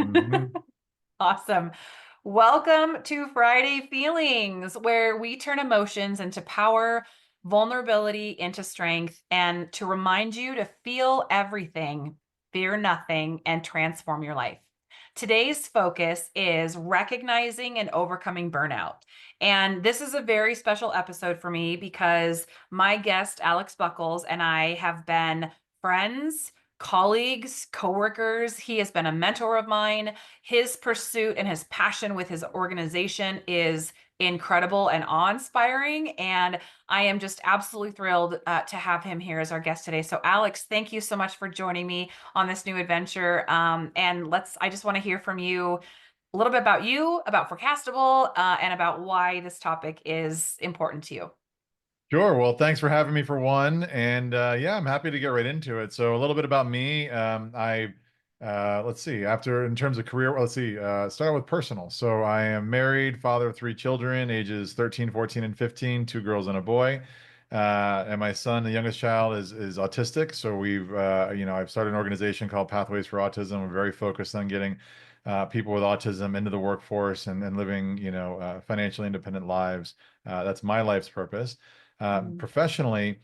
Mhm. Awesome. Welcome to Friday Feelings, where we turn emotions into power, vulnerability into strength, and to remind you to feel everything, fear nothing, and transform your life. Today's focus is recognizing and overcoming burnout. And this is a very special episode for me because my guest, Alex Buckles, and I have been friends, colleagues, coworkers. He has been a mentor of mine. His pursuit and his passion with his organization is incredible and awe-inspiring. And I am just absolutely thrilled to have him here as our guest today. So, Alex, thank you so much for joining me on this new adventure. I just want to hear from you a little bit about you, about Forecastable, and about why this topic is important to you. Sure. Well, thanks for having me for one. And yeah, I'm happy to get right into it. So a little bit about me. Let's see, after in terms of career, let's see, start out with personal. So I am married, father of three children, ages 13, 14, and 15, two girls and a boy. And my son, the youngest child, is autistic. So I've started an organization called Pathways for Autism. We're very focused on getting people with autism into the workforce and living, financially independent lives. That's my life's purpose. Mm. Professionally,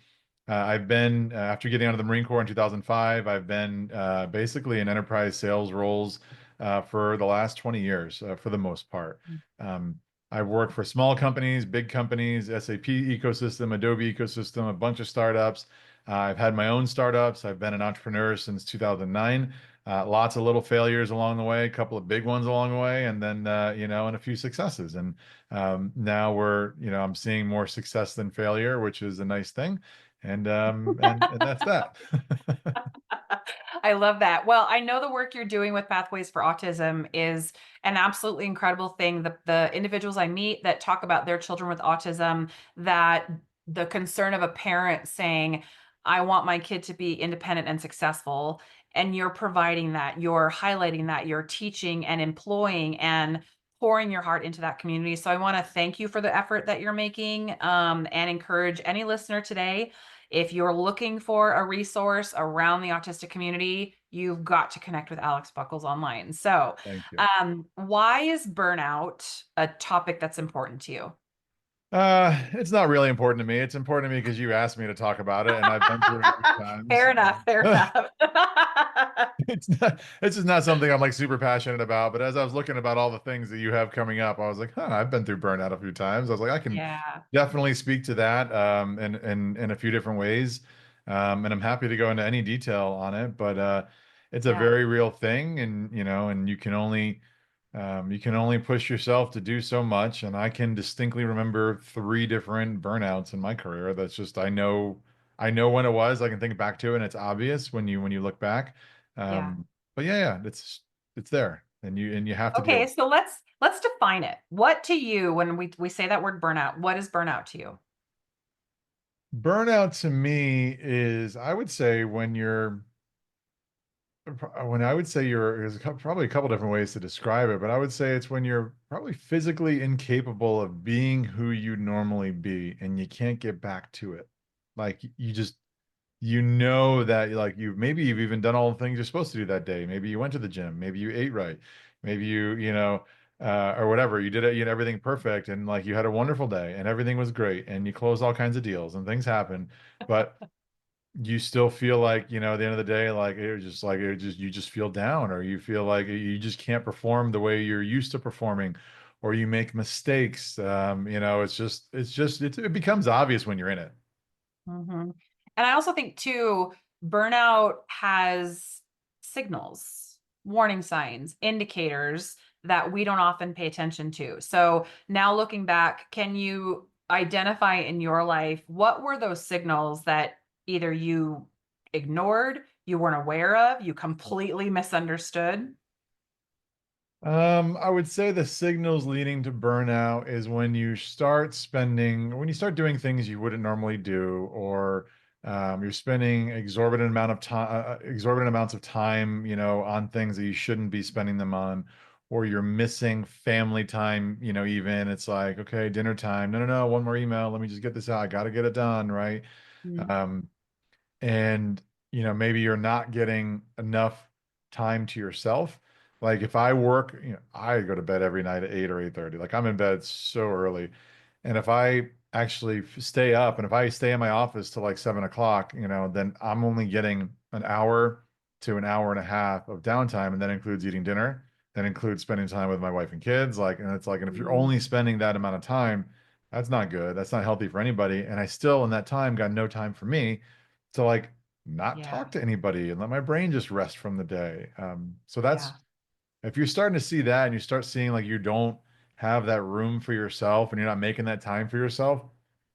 after getting out of the Marine Corps in 2005, I've been basically in enterprise sales roles for the last 20 years, for the most part. Um, I've worked for small companies, big companies, SAP ecosystem, Adobe ecosystem, a bunch of startups. I've had my own startups. I've been an entrepreneur since 2009. Lots of little failures along the way, a couple of big ones along the way, and then and a few successes. And now I'm seeing more success than failure, which is a nice thing. And that's that. I love that. Well, I know the work you're doing with Pathways for Autism is an absolutely incredible thing. The individuals I meet that talk about their children with autism, that the concern of a parent saying, I want my kid to be independent and successful. And you're providing that, you're highlighting that, you're teaching and employing and pouring your heart into that community. So I want to thank you for the effort that you're making, and encourage any listener today, if you're looking for a resource around the autistic community, you've got to connect with Alex Buckles online. So, Thank you. why is burnout a topic that's important to you? It's not really important to me. It's important to me because you asked me to talk about it, and I've been through it a few times. Fair enough. Fair enough. This is not something I'm like super passionate about, but as I was looking about all the things that you have coming up, I was like, huh, I've been through burnout a few times. I was like, I can Yeah. definitely speak to that in a few different ways. And I'm happy to go into any detail on it, but it's a Yeah. very real thing, and and you can only push yourself to do so much. And I can distinctly remember three different burnouts in my career. That's just I know when it was. I can think back to it, and it's obvious when you look back. Yeah. But yeah, it's there, and you have to deal Okay, with so let's define it. What to you, when we say that word burnout, what is burnout to you? it. Burnout to me is, I would say, when I would say there's probably a couple different ways to describe it, but I would say it's when you're probably physically incapable of being who you normally be and you can't get back to it. Like you just that like maybe you've even done all the things you're supposed to do that day. Maybe you went to the gym, maybe you ate right, maybe or whatever. You did it, everything perfect, and like you had a wonderful day and everything was great and you closed all kinds of deals and things happen. But you still feel like, at the end of the day, like you just feel down, or you feel like you just can't perform the way you're used to performing, or you make mistakes. It becomes obvious when you're in it. Hmm. And I also think too, burnout has signals, warning signs, indicators that we don't often pay attention to. So now looking back, can you identify in your life what were those signals that either you ignored, you weren't aware of, you completely misunderstood? I would say the signals leading to burnout is when you start doing things you wouldn't normally do, or you're spending exorbitant amounts of time, on things that you shouldn't be spending them on, or you're missing family time, even it's like, okay, dinner time. No, no, no, one more email. Let me just get this out. I got to get it done, right? Mm. Um, and maybe you're not getting enough time to yourself. Like if I work, I go to bed every night at 8 or 8:30. Like I'm in bed so early. And if I actually stay up and if I stay in my office till like 7 o'clock, then I'm only getting an hour to an hour and a half of downtime. And that includes eating dinner. That includes spending time with my wife and kids. And if you're Mm, only spending that amount of time, that's not good. That's not healthy for anybody. And I still in that time got no time for me to like not yeah, talk to anybody and let my brain just rest from the day. So that's yeah, if you're starting to see that and you start seeing like you don't have that room for yourself and you're not making that time for yourself,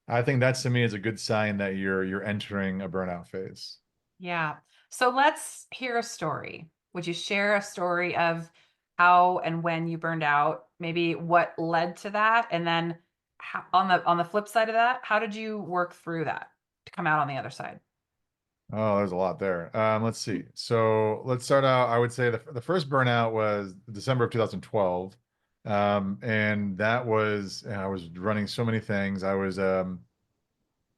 I think that's to me is a good sign that you're entering a burnout phase. yeah. So let's hear a story. Would you share a story of how and when you burned out? Maybe what led to that, and then how, on the flip side of that, how did you work through that to come out on the other side? Oh, there's a lot there. Let's see. So let's start out. I would say the first burnout was December of 2012. And that was, I was running so many things. I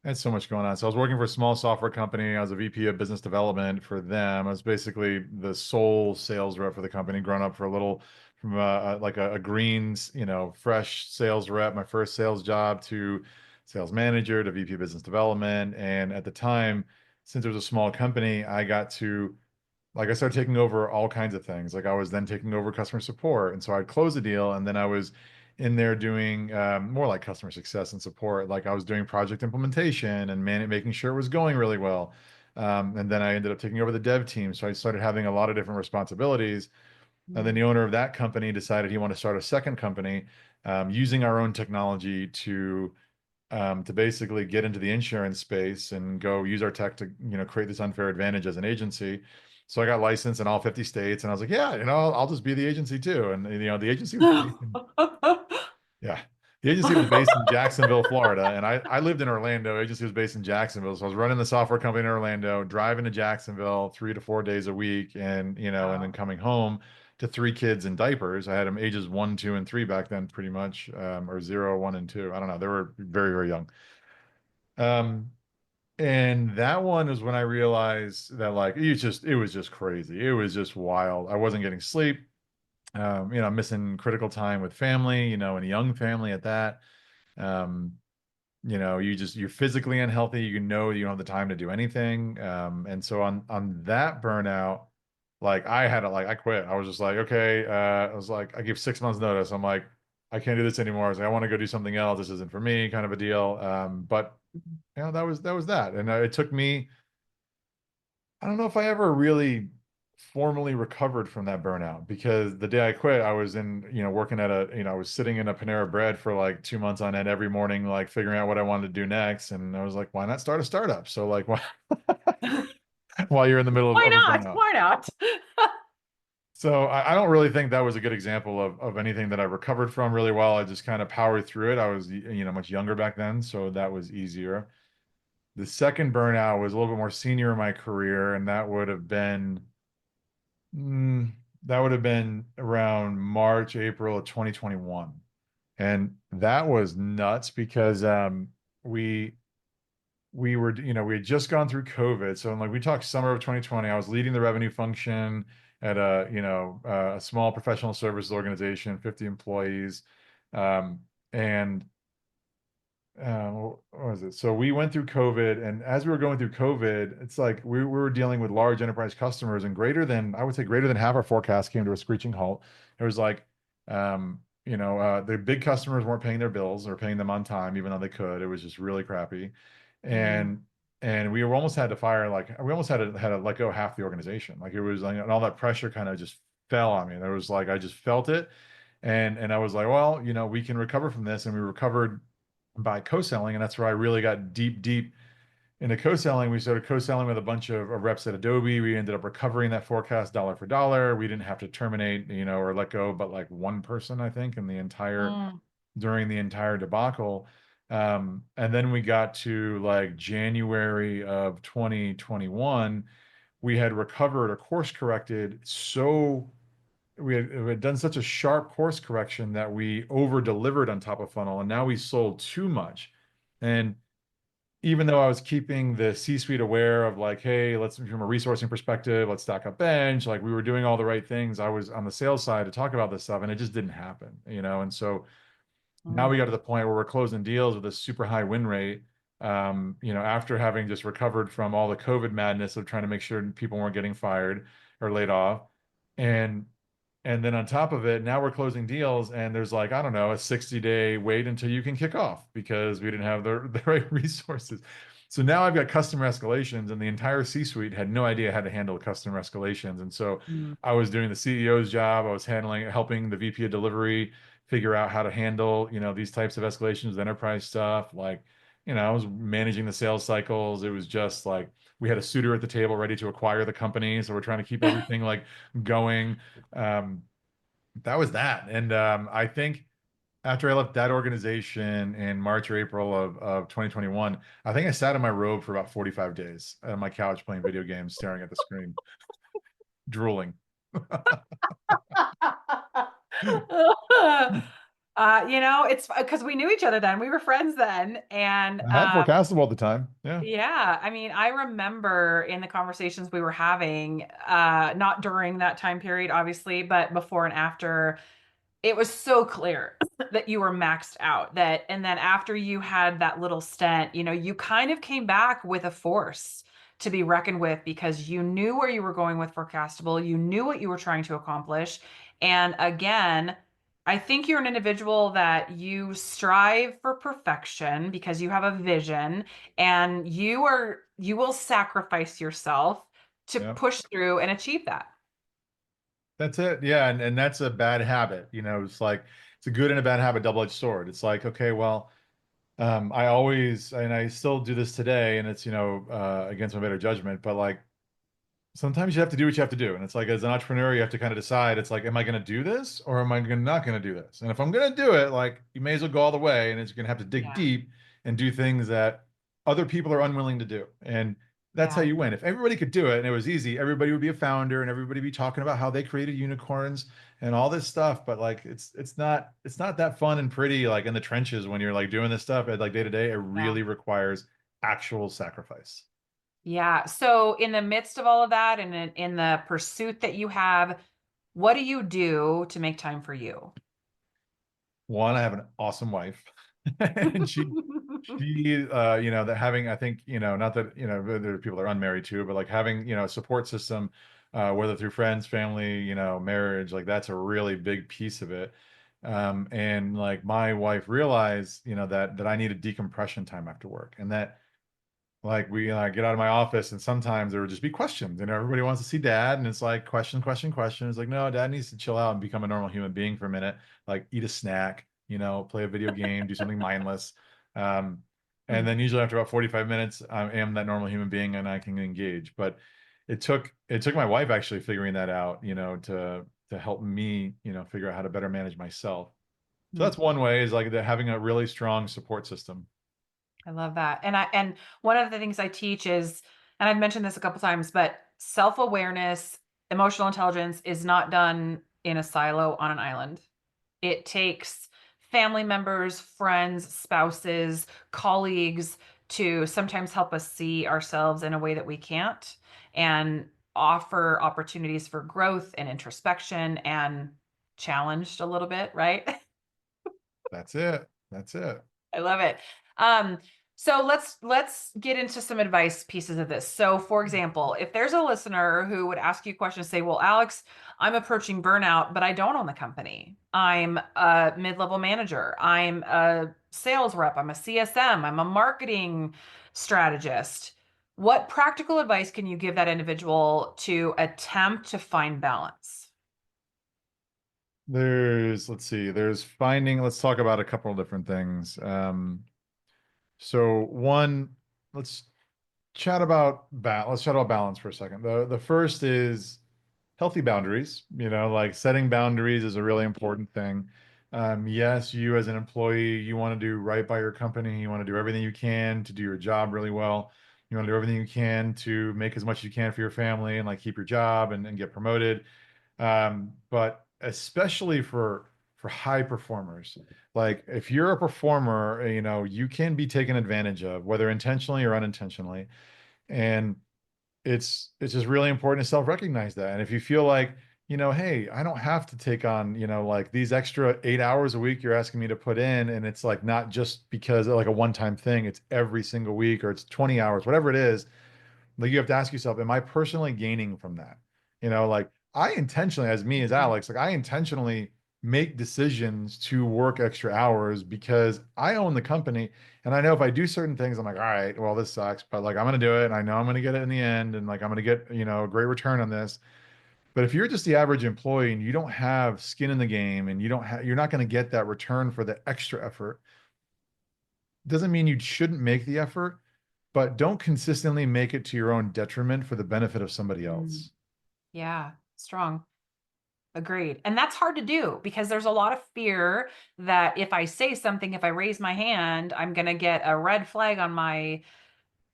had so much going on. So I was working for a small software company. I was a VP of business development for them. I was basically the sole sales rep for the company, grown up for a little from like a greens, fresh sales rep, my first sales job to sales manager to VP of business development. And at the time, since it was a small company, I started taking over all kinds of things. Like I was then taking over customer support. And so I'd close a deal and then I was in there doing more like customer success and support. Like I was doing project implementation and making sure it was going really well. And then I ended up taking over the dev team. So I started having a lot of different responsibilities. And then the Mm, owner of that company decided he wanted to start a second company using our own technology to basically get into the insurance space and go use our tech to, create this unfair advantage as an agency. So I got licensed in all 50 states and I was like, yeah, I'll just be the agency too. And, the agency was based in, yeah, the agency was based in Jacksonville, Florida. And I lived in Orlando. Agency was based in Jacksonville. So I was running the software company in Orlando, driving to Jacksonville 3 to 4 days a week and then Wow. coming home to three kids in diapers. I had them ages 1, 2, and 3 back then, pretty much, or 0, 1, and 2. I don't know. They were very, very young. Um, and that one is when I realized that like it was just crazy. It was just wild. I wasn't getting sleep. Missing critical time with family, and a young family at that. Um, you're physically unhealthy. You don't have the time to do anything. And so on that burnout, like I quit. I was just like, okay. I was like, I gave 6 months notice. I'm like, I can't do this anymore. I was like, I want to go do something else. This isn't for me, kind of a deal. But that was that. And it took me, I don't know if I ever really formally recovered from that burnout because the day I quit, I was working I was sitting in a Panera Bread for like 2 months on end every morning, like figuring out what I wanted to do next. And I was like, why not start a startup? So like, why, while you're in the middle of, Why of a not? burnout. Why not? So I don't really think that was a good example of anything that I recovered from really well. I just kind of powered through it. I was, much younger back then, so that was easier. The second burnout was a little bit more senior in my career, and mm, that would have been around March, April of 2021. And that was nuts because we we had just gone through COVID. So like we talked summer of 2020, I was leading the revenue function at a small professional services organization, 50 employees. And what was it? So we went through COVID, and as we were going through COVID, it's like we were dealing with large enterprise customers, and I would say greater than half our forecast came to a screeching halt. It was like, the big customers weren't paying their bills or paying them on time, even though they could. It was just really crappy, Mm, and we almost had to we almost had to let go half the organization. Like it was like, and all that pressure kind of just fell on me. There was like I just felt it, and I was like, well, we can recover from this, and we recovered by co-selling. And that's where I really got deep, deep into co-selling. We started co-selling with a bunch of reps at Adobe. We ended up recovering that forecast dollar for dollar. We didn't have to terminate, or let go, but like one person, I think, mm, during the entire debacle. And then we got to like January of 2021. We had recovered or course corrected we had done such a sharp course correction that we over delivered on top of funnel and now we sold too much. And even though I was keeping the C-suite aware of like, hey, let's from a resourcing perspective, let's stack up bench, like we were doing all the right things. I was on the sales side to talk about this stuff, and it just didn't happen, you know. And so now we Mm. got to the point where we're closing deals with a super high win rate. You know, after having just recovered from all the COVID madness of trying to make sure people weren't getting fired or laid off. And and then on top of it, now we're closing deals and there's like, I don't know, a 60-day wait until you can kick off because we didn't have the right resources. So now I've got customer escalations and the entire C-suite had no idea how to handle customer escalations. And so Mm. I was doing the CEO's job. I was helping the VP of delivery figure out how to handle, you know, these types of escalations with enterprise stuff. Like, you know, I was managing the sales cycles. It was just like we had a suitor at the table ready to acquire the company. So we're trying to keep everything like going. Um, that was that. And I think after I left that organization in March or April of 2021, I think I sat in my robe for about 45 days on my couch playing video games, staring at the screen, drooling. It's because we knew each other then. We were friends then. And I had forecastable at the time. Yeah. yeah, I mean, I remember in the conversations we were having, not during that time period, obviously, but before and after, it was so clear that you were maxed out. And then after you had that little stint, you kind of came back with a force to be reckoned with because you knew where you were going with forecastable, you knew what you were trying to accomplish. And again, I think you're an individual that you strive for perfection because you have a vision and you will sacrifice yourself to Yeah. push through and achieve that. That's it. Yeah. And that's a bad habit. You know, it's like it's a good and a bad habit, double-edged sword. It's like, okay, well, I always, and I still do this today, and it's, you know, against my better judgment, but like sometimes you have to do what you have to do. And it's like, as an entrepreneur, you have to kind of decide, it's like, am I going to do this or am I not going to do this? And if I'm going to do it, like, you may as well go all the way. And it's going to have to dig Yeah. deep and do things that other people are unwilling to do. And that's how Yeah. you win. If everybody could do it and it was easy, everybody would be a founder and everybody would be talking about how they created unicorns and all this stuff. But like, it's not that fun and pretty, like in the trenches when you're like doing this stuff like day to day. It Yeah. really requires actual sacrifice. Yeah. So in the midst of all of that and in the pursuit that you have, what do you do to make time for you? One, I have an awesome wife, and you know, that having, I think, you know, not that, you know, there are people that are unmarried too, but like having, you know, a support system, whether through friends, family, you know, marriage, like that's a really big piece of it. And like my wife realized, you know, that I needed decompression time after work, and that like we get out of my office and sometimes there would just be questions and everybody wants to see dad and it's like question, question, question. It's like, no, dad needs to chill out and become a normal human being for a minute, like eat a snack, you know, play a video game, do something mindless. Um, and then usually after about 45 minutes, I am that normal human being and I can engage. But it took my wife actually figuring that out, you know, to help me, you know, figure out how to better manage myself. So Mhm. that's one way is like having a really strong support system. I love that. And one of the things I teach is, and I've mentioned this a couple times, but self-awareness, emotional intelligence is not done in a silo on an island. It takes family members, friends, spouses, colleagues to sometimes help us see ourselves in a way that we can't and offer opportunities for growth and introspection and challenged a little bit, right? That's it. That's it. I love it. Um, so let's get into some advice pieces of this. So, for example, if there's a listener who would ask you questions, say, "Well, Alex, I'm approaching burnout, but I don't own the company. I'm a mid-level manager. I'm a sales rep. I'm a CSM. I'm a marketing strategist." What practical advice can you give that individual to attempt to find balance? Let's see, let's talk about a couple of different things. So one, let's let's chat about balance for a second. The first is healthy boundaries. You know, like setting boundaries is a really important thing. Yes, you as an employee, you want to do right by your company. You want to do everything you can to do your job really well. You want to do everything you can to make as much as you can for your family and like keep your job and get promoted. But especially for for high performers. Like if you're a performer, you can be taken advantage of, whether intentionally or unintentionally. And it's just really important to self-recognize that. And if you feel like, hey, I don't have to take on, like these extra 8 hours a week you're asking me to put in, and it's like not just because like a one-time thing, it's every single week or it's 20 hours, whatever it is, like you have to ask yourself, am I personally gaining from that? Like I intentionally, as me as Mhm. Alex, like I intentionally make decisions to work extra hours because I own the company. And I know if I do certain things, I'm like, all right, well, this sucks, but like I'm gonna do it and I know I'm gonna get it in the end and like I'm gonna get, a great return on this. But if you're just the average employee and you don't have skin in the game and you're not gonna get that return for the extra effort, doesn't mean you shouldn't make the effort, but don't consistently make it to your own detriment for the benefit of somebody Mm, else. yeah, strong. Agreed. And that's hard to do because there's a lot of fear that if I say something, if I raise my hand, I'm going to get a red flag on my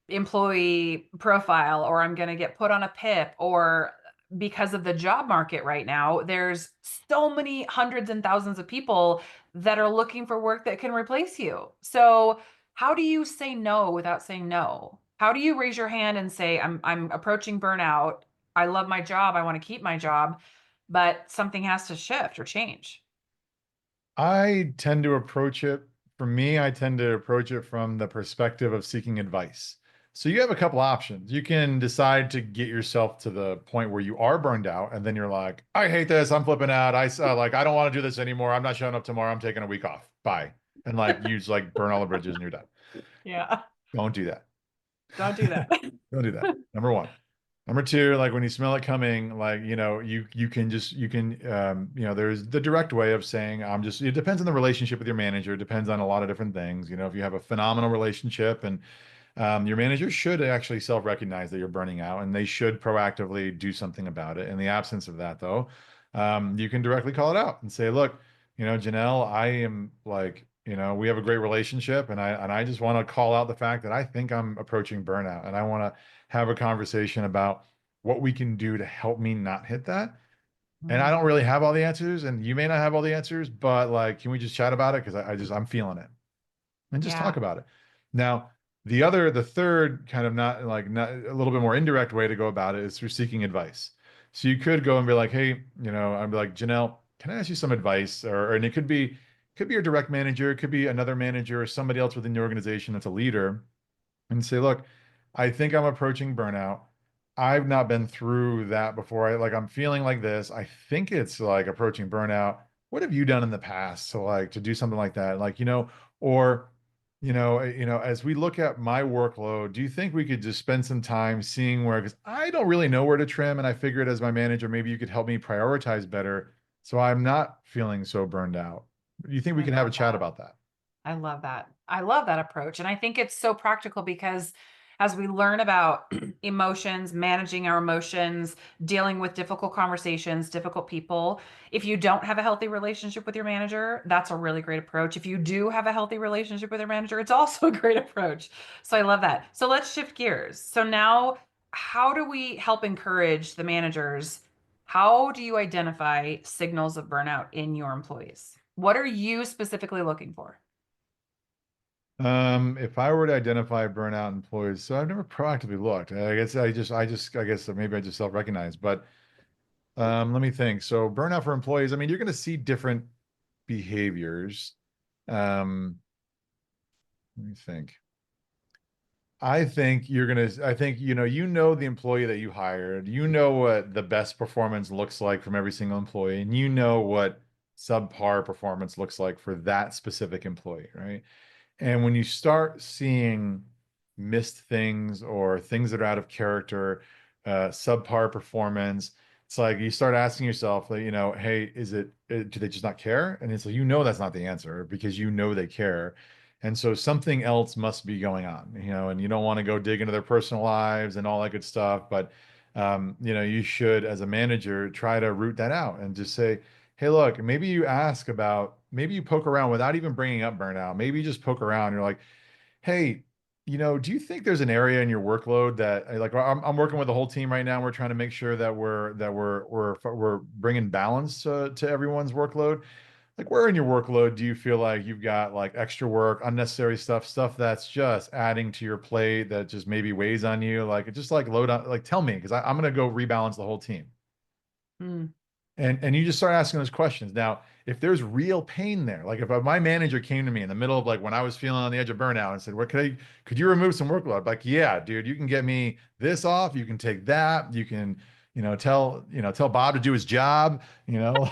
employee profile, or I'm going to get put on a PIP, or because of the job market right now, there's so many hundreds and thousands of people that are looking for work that can replace you. So, how do you say no without saying no? How do you raise your hand and say I'm approaching burnout. I love my job. I want to keep my job, but something has to shift or change. I tend to approach it, for me, I tend to approach it from the perspective of seeking advice. So you have a couple options. You can decide to get yourself to the point where you are burned out, and then you're like, I hate this. I'm flipping out. I don't want to do this anymore. I'm not showing up tomorrow. I'm taking a week off. Bye. And like you just like burn all the bridges and you're done. Yeah. Don't do that. Don't do that. Don't do that. Number one. Number two, like when you smell it coming, like you can there's the direct way of saying it depends on the relationship with your manager, it depends on a lot of different things. If you have a phenomenal relationship and your manager should actually self-recognize that you're burning out and they should proactively do something about it. In the absence of that, though, you can directly call it out and say, look, Janelle, I am like, we have a great relationship and I just want to call out the fact that I think I'm approaching burnout and I want to have a conversation about what we can do to help me not hit that. And I don't Mm, really have all the answers, and you may not have all the answers, but like, can we just chat about it? Because I'm feeling it and just talk yeah. about it. Now, the third kind of not a little bit more indirect way to go about it is through seeking advice. So you could go and be like, hey, I'd be like, Janelle, can I ask you some advice? And it could be your direct manager, it could be another manager or somebody else within the organization that's a leader and say, look, I think I'm approaching burnout. I've not been through that before. I'm feeling like this. I think it's like approaching burnout. What have you done in the past to do something like that? Or, as we look at my workload, do you think we could just spend some time seeing where, because I don't really know where to trim. And I figured as my manager, maybe you could help me prioritize better so I'm not feeling so burned out. Do you think we I can have love a chat that. about that? I love that. I love that approach. And I think it's so practical because as we learn about emotions, managing our emotions, dealing with difficult conversations, difficult people, if you don't have a healthy relationship with your manager, that's a really great approach. If you do have a healthy relationship with your manager, it's also a great approach. So I love that. So let's shift gears. So now, how do we help encourage the managers? How do you identify signals of burnout in your employees? What are you specifically looking for? If I were to identify burnout employees, so I've never proactively looked. I guess maybe I just self-recognize, but let me think. So burnout for employees, I mean, you're going to see different behaviors. Um, let me think. I think, the employee that you hired, you know what the best performance looks like from every single employee, and you know what subpar performance looks like for that specific employee, right? And when you start seeing missed things or things that are out of character, subpar performance, it's like you start asking yourself, like, hey, do they just not care? And it's like, that's not the answer because they care. And so something else must be going on, and you don't want to go dig into their personal lives and all that good stuff. But, you should, as a manager, try to root that out and just say, hey, look, maybe you poke around without even bringing up burnout. Maybe you just poke around. You're like, hey, do you think there's an area in your workload that like I'm working with the whole team right now. We're trying to make sure that we're bringing balance to everyone's workload. like where in your workload do you feel like you've got like extra work, unnecessary stuff, stuff that's just adding to your plate that just maybe weighs on you? Like it just like load on, like tell me, because I'm gonna go rebalance the whole team. Mm. And you just start asking those questions. Now, if there's real pain there, like if my manager came to me in the middle of like when I was feeling on the edge of burnout and said, "What could you remove some workload?" I'm like, yeah, dude, you can get me this off, you can take that, you can, tell Bob to do his job, like,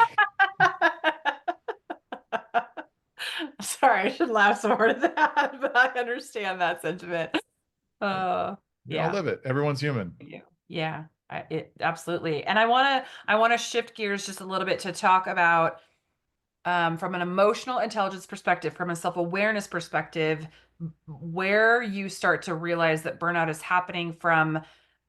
Sorry, I should laugh some more at that, but I understand that sentiment. Uh, we all yeah, live it. Everyone's human. yeah, yeah. It absolutely. And I want to shift gears just a little bit to talk about from an emotional intelligence perspective, from a self-awareness perspective, where you start to realize that burnout is happening from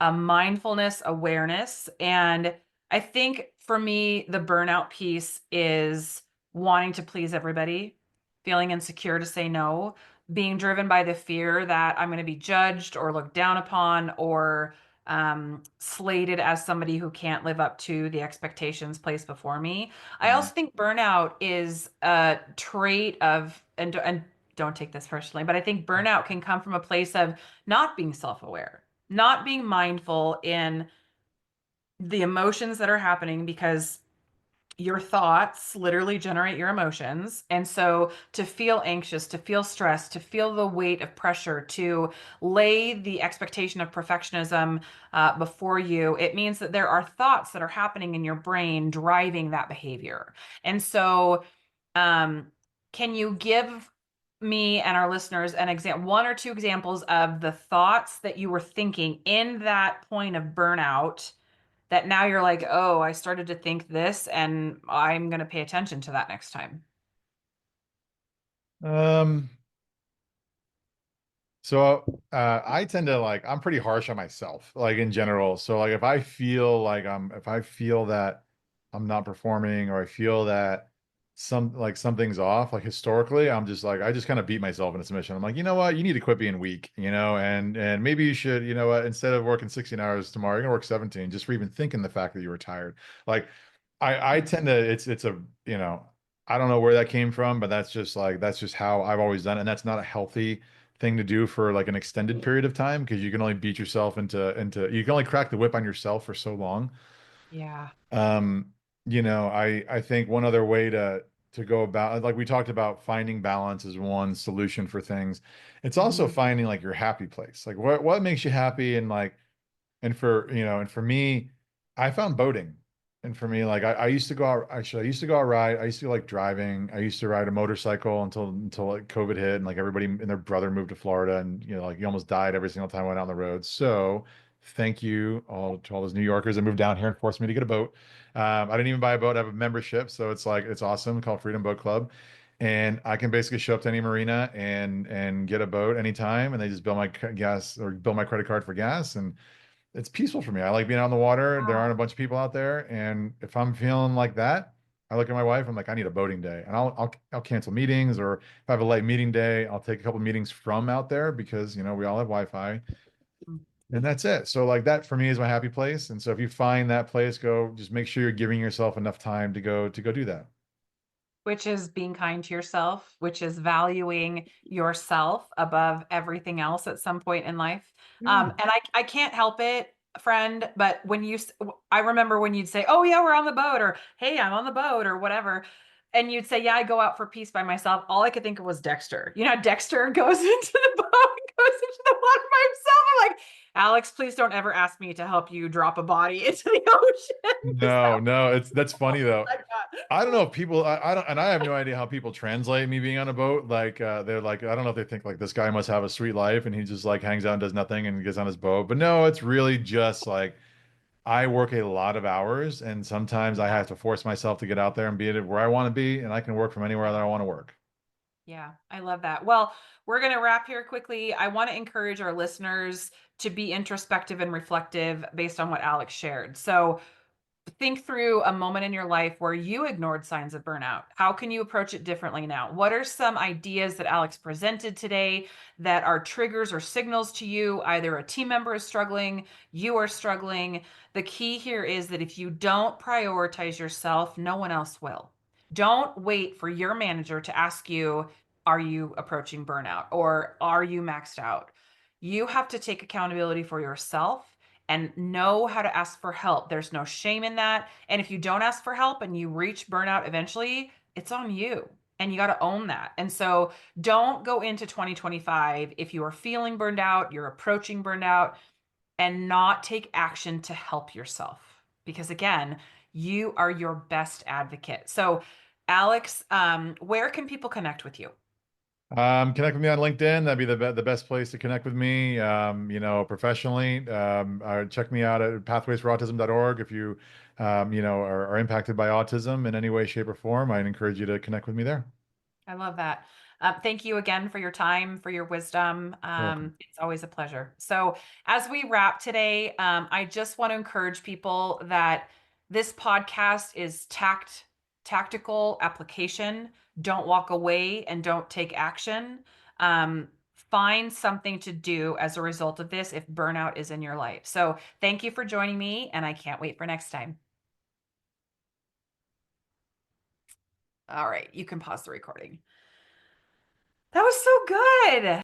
a mindfulness awareness. And I think for me, the burnout piece is wanting to please everybody, feeling insecure to say no, being driven by the fear that I'm going to be judged or looked down upon or slated as somebody who can't live up to the expectations placed before me. I Mhm. also think burnout is a trait of, and don't take this personally, but I think burnout can come from a place of not being self-aware, not being mindful in the emotions that are happening because your thoughts literally generate your emotions. And so to feel anxious, to feel stressed, to feel the weight of pressure, to lay the expectation of perfectionism before you, it means that there are thoughts that are happening in your brain driving that behavior. And so, um, can you give me and our listeners an example, one or two examples of the thoughts that you were thinking in that point of burnout? That now you're like, oh, I started to think this and I'm going to pay attention to that next time. Um, So I tend to like I'm pretty harsh on myself, like in general. So like if I feel that I'm not performing or I feel that something's off, like historically, I'm just like I just kind of beat myself into submission. I'm like, you know what, you need to quit being weak, and maybe you should, you know what, instead of working 16 hours tomorrow, you're gonna work 17, just for even thinking the fact that you were tired. Like I tend to it's a I don't know where that came from, but that's just how I've always done it. And that's not a healthy thing to do for like an extended period of time because you can only beat yourself into you can only crack the whip on yourself for so long. Yeah. Um, I think one other way to go about like we talked about finding balance is one solution for things. It's also Mhm. finding like your happy place. Like what makes you happy and like and for me, I found boating. And for me, like I used to go out, actually, I used to go out ride. I used to like driving. I used to ride a motorcycle until like COVID hit and like everybody and their brother moved to Florida and like you almost died every single time I went out on the road. So thank you all to all those New Yorkers that moved down here and forced me to get a boat. I didn't even buy a boat. I have a membership, so it's like it's awesome called Freedom Boat Club. And I can basically show up to any marina and get a boat anytime, and they just bill my gas or bill my credit card for gas, and it's peaceful for me. I like being out on the water. There aren't a bunch of people out there, and if I'm feeling like that, I look at my wife. I'm like, I need a boating day, and I'll cancel meetings, or if I have a late meeting day, I'll take a couple meetings from out there because we all have Wi-Fi, and that's it. So like that for me is my happy place. And so if you find that place, go just make sure you're giving yourself enough time to go do that. Which is being kind to yourself, which is valuing yourself above everything else at some point in life. Yeah. And I can't help it, friend, but I remember when you'd say, "Oh yeah, we're on the boat," or "Hey, I'm on the boat," or whatever, and you'd say, "Yeah, I go out for peace by myself." All I could think of was Dexter. You know, Dexter goes into the boat, goes into the water by himself. I'm like, Alex, please don't ever ask me to help you drop a body into the ocean because No, no, that's funny though. I got. I don't know if people I don't and I have no idea how people translate me being on a boat. Like they're like, I don't know if they think like this guy must have a sweet life and he just like hangs out and does nothing and gets on his boat. But no, it's really just like I work a lot of hours and sometimes I have to force myself to get out there and be at where I want to be and I can work from anywhere that I want to work. Yeah, I love that. Well, we're going to wrap here quickly. I want to encourage our listeners to be introspective and reflective based on what Alex shared. So, think through a moment in your life where you ignored signs of burnout. How can you approach it differently now? What are some ideas that Alex presented today that are triggers or signals to you? Either a team member is struggling, you are struggling. The key here is that if you don't prioritize yourself, no one else will. Don't wait for your manager to ask you, are you approaching burnout or are you maxed out? You have to take accountability for yourself and know how to ask for help. There's no shame in that. And if you don't ask for help and you reach burnout eventually, it's on you. And you got to own that. And so don't go into 2025 if you are feeling burned out, you're approaching burnout, and not take action to help yourself. Because again, you are your best advocate. So, Alex, where can people connect with you? Connect with me on LinkedIn. That'd be the best place to connect with me. Professionally. Check me out at pathwaysforautism.org if you, are impacted by autism in any way, shape, or form. I'd encourage you to connect with me there. I love that. Thank you again for your time, for your wisdom. You're welcome. It's always a pleasure. So, as we wrap today, I just want to encourage people that this podcast is tactical application. Don't walk away and don't take action. Um, Find something to do as a result of this if burnout is in your life. So, thank you for joining me, and I can't wait for next time. All right, you can pause the recording. That was so good.